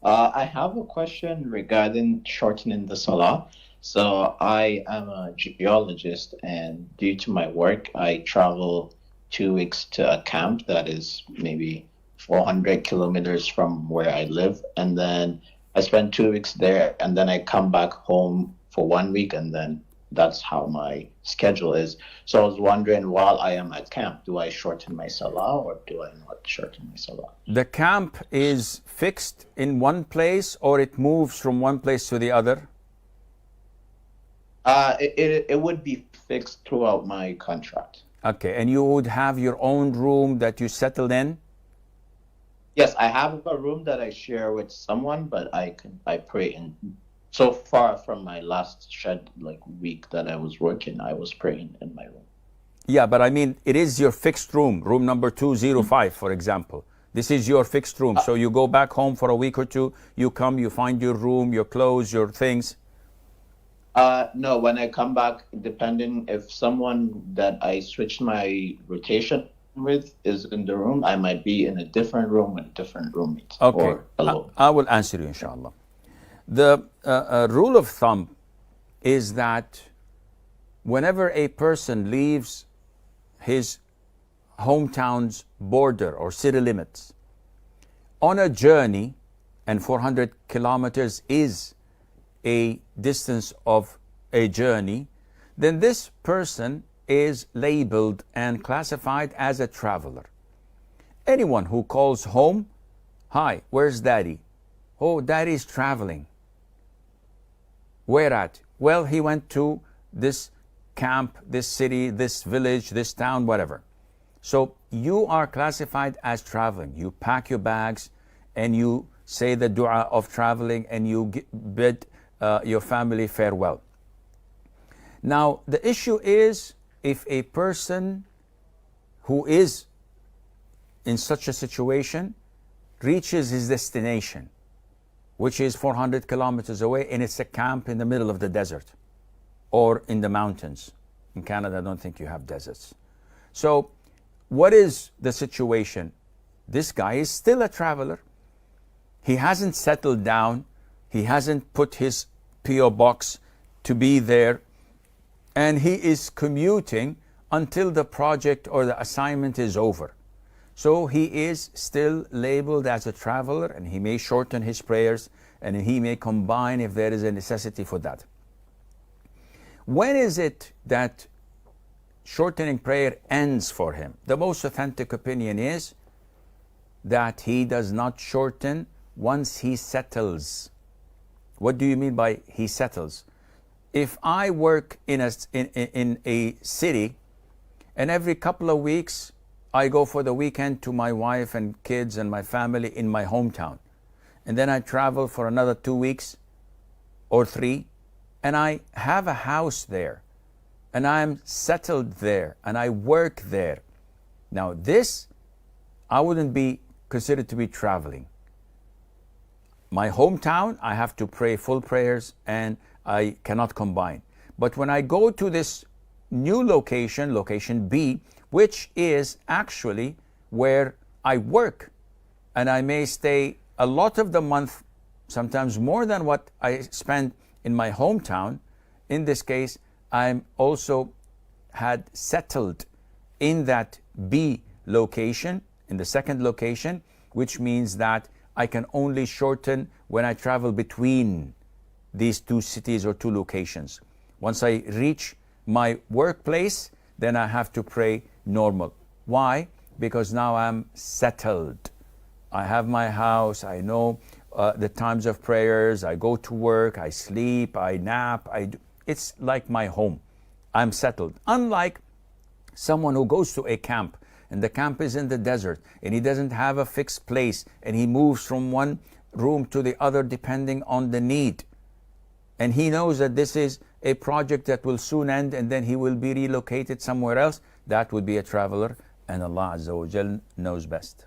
I have a question regarding shortening the salah. So I am a geologist, and due to my work, I travel 2 weeks to a camp that is maybe 400 kilometers from where I live, and then I spend 2 weeks there, and then I come back home for 1 week, and then that's how my schedule is. So I was wondering, while I am at camp, do I shorten my salah or do I not shorten my salah? The camp is fixed in one place or it moves from one place to the other? It would be fixed throughout my contract. Okay, and you would have your own room that you settled in? Yes, I have a room that I share with someone, but I pray in. So far from my last week that I was working, I was praying in my room. Yeah, but I mean, it is your fixed room, room number 205, for example. This is your fixed room. So you go back home for a week or two, you come, you find your room, your clothes, your things. No, when I come back, depending if someone that I switched my rotation with is in the room, I might be in a different room with different roommates Okay, or alone. I will answer you, inshallah. The rule of thumb is that whenever a person leaves his hometown's border or city limits on a journey, and 400 kilometers is a distance of a journey, then this person is labeled and classified as a traveler. Anyone who calls home, "Hi, where's daddy?" "Oh, daddy's traveling." "Where at?" "Well, he went to this camp, this city, this village, this town, whatever." So you are classified as traveling. You pack your bags and you say the dua of traveling and you bid your family farewell. Now, the issue is if a person who is in such a situation reaches his destination, which is 400 kilometers away, and it's a camp in the middle of the desert or in the mountains. In Canada, I don't think you have deserts. So what is the situation? This guy is still a traveler. He hasn't settled down. He hasn't put his P.O. box to be there. And he is commuting until the project or the assignment is over. So he is still labeled as a traveler, and he may shorten his prayers and he may combine if there is a necessity for that. When is it that shortening prayer ends for him? The most authentic opinion is that he does not shorten once he settles. What do you mean by he settles? If I work in a city and every couple of weeks I go for the weekend to my wife and kids and my family in my hometown, and then I travel for another 2 weeks or 3, and I have a house there, and I'm settled there, and I work there. Now this, I wouldn't be considered to be traveling. My hometown, I have to pray full prayers and I cannot combine. But when I go to this new location, location B, which is actually where I work, and I may stay a lot of the month, sometimes more than what I spend in my hometown. In this case, I'm also had settled in that B location, in the second location, which means that I can only shorten when I travel between these two cities or two locations. Once I reach my workplace, then I have to pray normal. Why? Because now I'm settled. I have my house, I know the times of prayers, I go to work, I sleep, I nap, it's like my home. I'm settled. Unlike someone who goes to a camp, and the camp is in the desert, and he doesn't have a fixed place, and he moves from one room to the other depending on the need. And he knows that this is a project that will soon end, and then he will be relocated somewhere else. That would be a traveler, and Allah Azza wa Jal knows best.